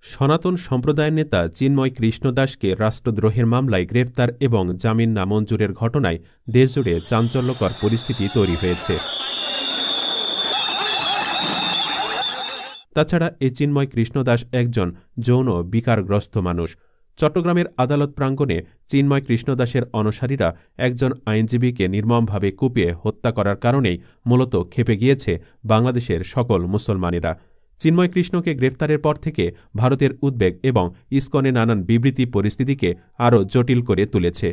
সনাতন সম্প্রদায়ের নেতা চিন্ময় কৃষ্ণ দাসকে রাষ্ট্রদ্রোহের মামলায় গ্রেফতার এবং জামিন নামঞ্জুরের ঘটনায় দেশজুড়ে চাঞ্চল্যকর পরিস্থিতি তৈরি হয়েছে। তাছাড়া এই চিন্ময় কৃষ্ণ দাস একজন যৌন বিকারগ্রস্ত মানুষ। চট্টগ্রামের আদালত প্রাঙ্গণে চিন্ময় কৃষ্ণ দাসের অনুসারীরা একজন আইনজীবীকে নির্মমভাবে কুপিয়ে হত্যা করার কারণেই মূলত ক্ষেপে গিয়েছে বাংলাদেশের সকল মুসলমানেরা। চিন্ময় কৃষ্ণকে গ্রেফতারের পর থেকে ভারতের উদ্বেগ এবং ইসকনের নানান বিবৃতি পরিস্থিতিকে আরও জটিল করে তুলেছে।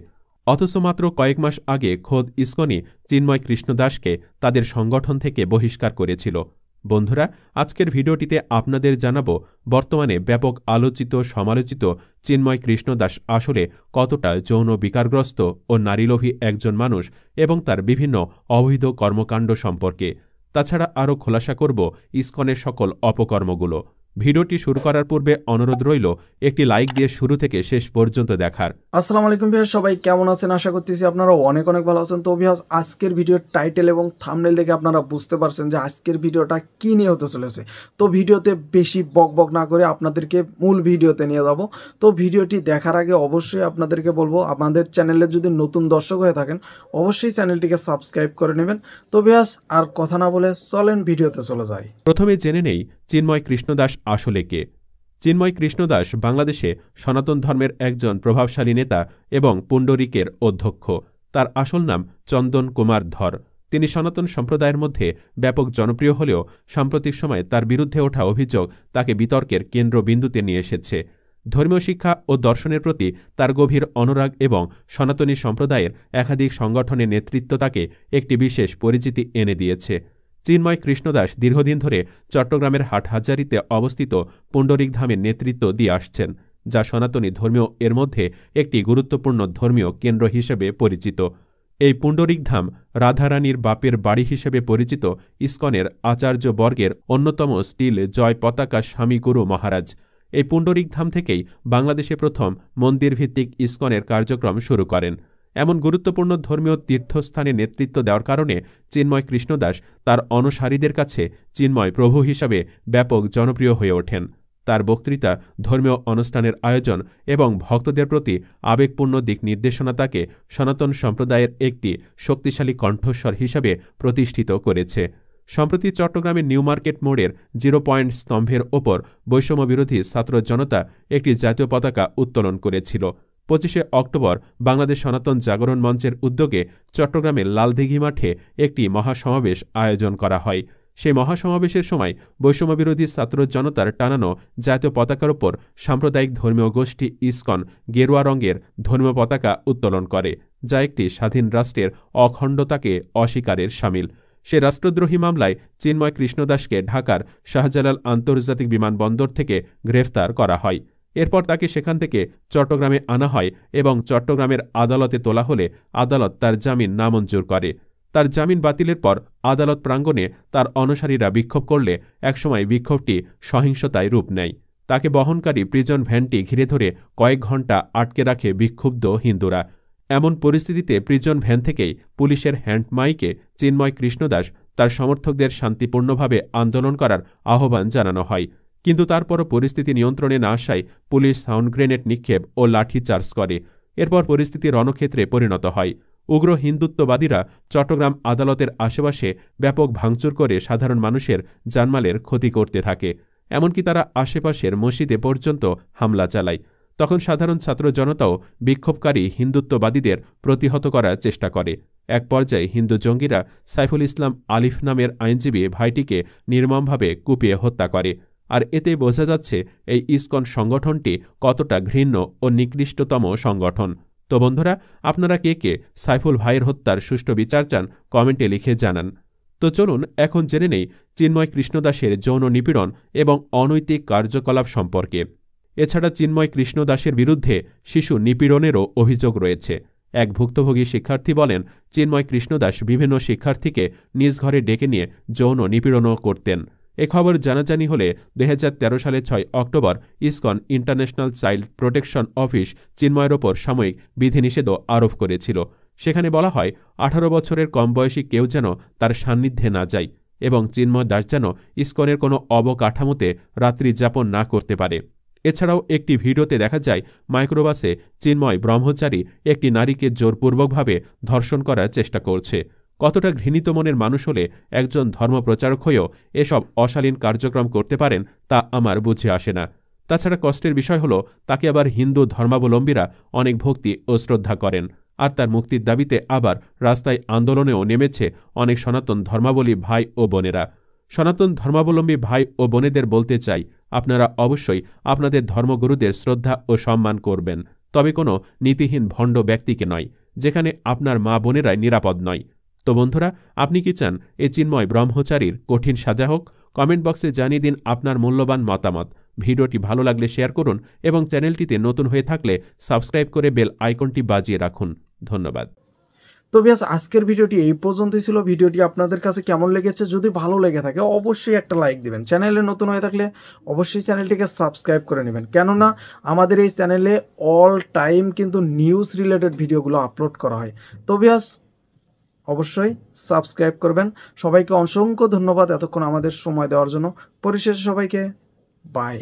অথচ মাত্র কয়েক মাস আগে খোদ ইসকনই চিন্ময় কৃষ্ণ দাসকে তাদের সংগঠন থেকে বহিষ্কার করেছিল। বন্ধুরা, আজকের ভিডিওটিতে আপনাদের জানাবো বর্তমানে ব্যাপক আলোচিত সমালোচিত চিন্ময় কৃষ্ণ দাস আসলে কতটা যৌন বিকারগ্রস্ত ও নারীলোভী একজন মানুষ এবং তার বিভিন্ন অবৈধ কর্মকাণ্ড সম্পর্কে। তাছাড়া আরও খোলাসা করব ইসকনের সকল অপকর্মগুলো। ভিডিওটি শুরু করার পূর্বে অনুরোধ রইল একটি লাইক দিয়ে শুরু থেকে শেষ পর্যন্ত দেখার। আসসালামু আলাইকুম ভিউয়ার্স, সবাই কেমন আছেন? আশা করতেছি আপনারা অনেক ভালো আছেন। তো ভিউয়ার্স, আজকের ভিডিওর টাইটেল এবং থাম্বনেল দেখে আপনারা বুঝতে পারছেন যে আজকের ভিডিওটা কি নিয়ে হতে চলেছে। তো ভিডিওতে বেশি বকবক না করে আপনাদেরকে মূল ভিডিওতে নিয়ে যাব। তো ভিডিওটি দেখার আগে অবশ্যই আপনাদেরকে বলবো, আমাদের চ্যানেলে যদি নতুন দর্শক হয়ে থাকেন অবশ্যই চ্যানেলটিকে সাবস্ক্রাইব করে নেবেন। তো ভিউয়ার্স, আর কথা না বলে চলেন ভিডিওতে চলে যাই। প্রথমে জেনে নেই চিন্ময় কৃষ্ণ দাস আসলে কে। চিন্ময় কৃষ্ণ দাস বাংলাদেশে সনাতন ধর্মের একজন প্রভাবশালী নেতা এবং পুণ্ডরিকের অধ্যক্ষ। তার আসল নাম চন্দন কুমার ধর। তিনি সনাতন সম্প্রদায়ের মধ্যে ব্যাপক জনপ্রিয় হলেও সাম্প্রতিক সময়ে তার বিরুদ্ধে ওঠা অভিযোগ তাকে বিতর্কের কেন্দ্রবিন্দুতে নিয়ে এসেছে। ধর্মীয় শিক্ষা ও দর্শনের প্রতি তার গভীর অনুরাগ এবং সনাতনী সম্প্রদায়ের একাধিক সংগঠনের নেতৃত্ব তাকে একটি বিশেষ পরিচিতি এনে দিয়েছে। চিন্ময় কৃষ্ণ দাস দীর্ঘদিন ধরে চট্টগ্রামের হাটহাজারীতে অবস্থিত পুণ্ডরিক ধামের নেতৃত্ব দিয়ে আসছেন, যা সনাতনী ধর্মীয় এর মধ্যে একটি গুরুত্বপূর্ণ ধর্মীয় কেন্দ্র হিসেবে পরিচিত। এই পুণ্ডরিক ধাম রাধারানীর বাপের বাড়ি হিসেবে পরিচিত ইসকনের আচার্যবর্গের অন্যতম স্টিল জয় পতাকা স্বামী গুরু মহারাজ। এই পুণ্ডরিক ধাম থেকেই বাংলাদেশে প্রথম মন্দিরভিত্তিক ইসকনের কার্যক্রম শুরু করেন। এমন গুরুত্বপূর্ণ ধর্মীয় তীর্থস্থানে নেতৃত্ব দেওয়ার কারণে চিন্ময় কৃষ্ণ দাস তার অনুসারীদের কাছে চিন্ময় প্রভু হিসাবে ব্যাপক জনপ্রিয় হয়ে ওঠেন। তার বক্তৃতা, ধর্মীয় অনুষ্ঠানের আয়োজন এবং ভক্তদের প্রতি আবেগপূর্ণ দিক নির্দেশনা তাকে সনাতন সম্প্রদায়ের একটি শক্তিশালী কণ্ঠস্বর হিসাবে প্রতিষ্ঠিত করেছে। সম্প্রতি চট্টগ্রামের নিউ মার্কেট মোড়ের 0 পয়েন্ট স্তম্ভের ওপর বৈষম্যবিরোধী ছাত্র জনতা একটি জাতীয় পতাকা উত্তোলন করেছিল। 25শে অক্টোবর বাংলাদেশ সনাতন জাগরণ মঞ্চের উদ্যোগে চট্টগ্রামের লালদিঘি মাঠে একটি মহাসমাবেশ আয়োজন করা হয়। সেই মহাসমাবেশের সময় বৈষম্যবিরোধী ছাত্র জনতার টানানো জাতীয় পতাকার ওপর সাম্প্রদায়িক ধর্মীয় গোষ্ঠী ইসকন গেরুয়া রঙের ধর্মীয় পতাকা উত্তোলন করে, যা একটি স্বাধীন রাষ্ট্রের অখণ্ডতাকে অস্বীকারের শামিল। সে রাষ্ট্রদ্রোহী মামলায় চিন্ময় কৃষ্ণ দাসকে ঢাকার শাহজালাল আন্তর্জাতিক বিমানবন্দর থেকে গ্রেফতার করা হয়। এরপর তাকে সেখান থেকে চট্টগ্রামে আনা হয় এবং চট্টগ্রামের আদালতে তোলা হলে আদালত তার জামিন নামঞ্জুর করে। তার জামিন বাতিলের পর আদালত প্রাঙ্গণে তার অনুসারীরা বিক্ষোভ করলে একসময় বিক্ষোভটি সহিংসতায় রূপ নেয়। তাকে বহনকারী প্রিজন ভ্যানটি ঘিরে ধরে কয়েক ঘণ্টা আটকে রাখে বিক্ষুব্ধ হিন্দুরা। এমন পরিস্থিতিতে প্রিজন ভ্যান থেকেই পুলিশের হ্যান্ডমাইকে চিন্ময় কৃষ্ণ দাস তার সমর্থকদের শান্তিপূর্ণভাবে আন্দোলন করার আহ্বান জানানো হয়। কিন্তু তারপরও পরিস্থিতি নিয়ন্ত্রণে না আসায় পুলিশ সাউন্ড গ্রেনেড নিক্ষেপ ও লাঠিচার্জ করে। এরপর পরিস্থিতি রণক্ষেত্রে পরিণত হয়। উগ্র হিন্দুত্ববাদীরা চট্টগ্রাম আদালতের আশেপাশে ব্যাপক ভাঙচুর করে সাধারণ মানুষের জানমালের ক্ষতি করতে থাকে। এমনকি তারা আশেপাশের মসজিদে পর্যন্ত হামলা চালায়। তখন সাধারণ ছাত্র জনতাও বিক্ষোভকারী হিন্দুত্ববাদীদের প্রতিহত করার চেষ্টা করে। এক পর্যায়ে হিন্দু জঙ্গিরা সাইফুল ইসলাম আলিফ নামের আইনজীবী ভাইটিকে নির্মমভাবে কুপিয়ে হত্যা করে। আর এতে বোঝা যাচ্ছে এই ইসকন সংগঠনটি কতটা ঘৃণ্য ও নিকৃষ্টতম সংগঠন। তো বন্ধুরা, আপনারা কে কে সাইফুল ভাইয়ের হত্যার সুষ্ঠু বিচার চান কমেন্টে লিখে জানান। তো চলুন এখন জেনে নেই চিন্ময় কৃষ্ণ দাসের যৌন নিপীড়ন এবং অনৈতিক কার্যকলাপ সম্পর্কে। এছাড়া চিন্ময় কৃষ্ণ দাসের বিরুদ্ধে শিশু নিপীড়নেরও অভিযোগ রয়েছে। এক ভুক্তভোগী শিক্ষার্থী বলেন, চিন্ময় কৃষ্ণ দাস বিভিন্ন শিক্ষার্থীকে নিজ ঘরে ডেকে নিয়ে যৌন নিপীড়নও করতেন। এ খবর জানাজানি হলে 2013 সালে 6 October ISKCON International Child Protection Office চিন্ময়ের ওপর সাময়িক বিধিনিষেধও আরোপ করেছিল। সেখানে বলা হয় 18 বছরের কম বয়সী কেউ যেন তার সান্নিধ্যে না যায় এবং চিন্ময় দাস যেন ইসকনের কোনো অবকাঠামোতে রাত্রি যাপন না করতে পারে। এছাড়াও একটি ভিডিওতে দেখা যায় মাইক্রোবাসে চিন্ময় ব্রহ্মচারী একটি নারীকে জোরপূর্বকভাবে ধর্ষণ করার চেষ্টা করছে। কতটা ঘৃণিত মনের মানুষ হলে একজন ধর্মপ্রচারক হয়েও এসব অশালীন কার্যক্রম করতে পারেন তা আমার বুঝে আসে না। তাছাড়া কষ্টের বিষয় হল তাকে আবার হিন্দু ধর্মাবলম্বীরা অনেক ভক্তি ও শ্রদ্ধা করেন, আর তার মুক্তির দাবিতে আবার রাস্তায় আন্দোলনেও নেমেছে অনেক সনাতন ধর্মাবলম্বী ভাই ও বোনেরা। সনাতন ধর্মাবলম্বী ভাই ও বোনেদের বলতে চাই, আপনারা অবশ্যই আপনাদের ধর্মগুরুদের শ্রদ্ধা ও সম্মান করবেন, তবে কোনো নীতিহীন ভণ্ড ব্যক্তিকে নয়, যেখানে আপনার মা বোনেরাই নিরাপদ নয়। তো বন্ধুরা, আপনি কি চান এই চিন্ময় ব্রহ্মচারীর কঠিন সাজা হোক? কমেন্ট বক্সে জানিয়ে দিন আপনার মূল্যবান মতামত। ভিডিওটি ভালো লাগলে শেয়ার করুন এবং চ্যানেলটিতে নতুন হয়ে থাকলে সাবস্ক্রাইব করে বেল আইকনটি বাজিয়ে রাখুন। ধন্যবাদ। তো ভিউয়ার্স, আজকের ভিডিওটি এই পর্যন্তই ছিল। ভিডিওটি আপনাদের কাছে কেমন লেগেছে? যদি ভালো লেগে থাকে অবশ্যই একটা লাইক দিবেন। চ্যানেলে নতুন হয়ে থাকলে অবশ্যই চ্যানেলটিকে সাবস্ক্রাইব করে নেবেন, কেননা আমাদের এই চ্যানেলে অল টাইম কিন্তু নিউজ রিলেটেড ভিডিওগুলো আপলোড করা হয়। তো ভিউয়ার্স, অবশ্যই সাবস্ক্রাইব করবেন। সবাইকে অসংখ্য ধন্যবাদ এতক্ষণ আমাদের সময় দেওয়ার জন্য। পরিশেষে সবাইকে বাই।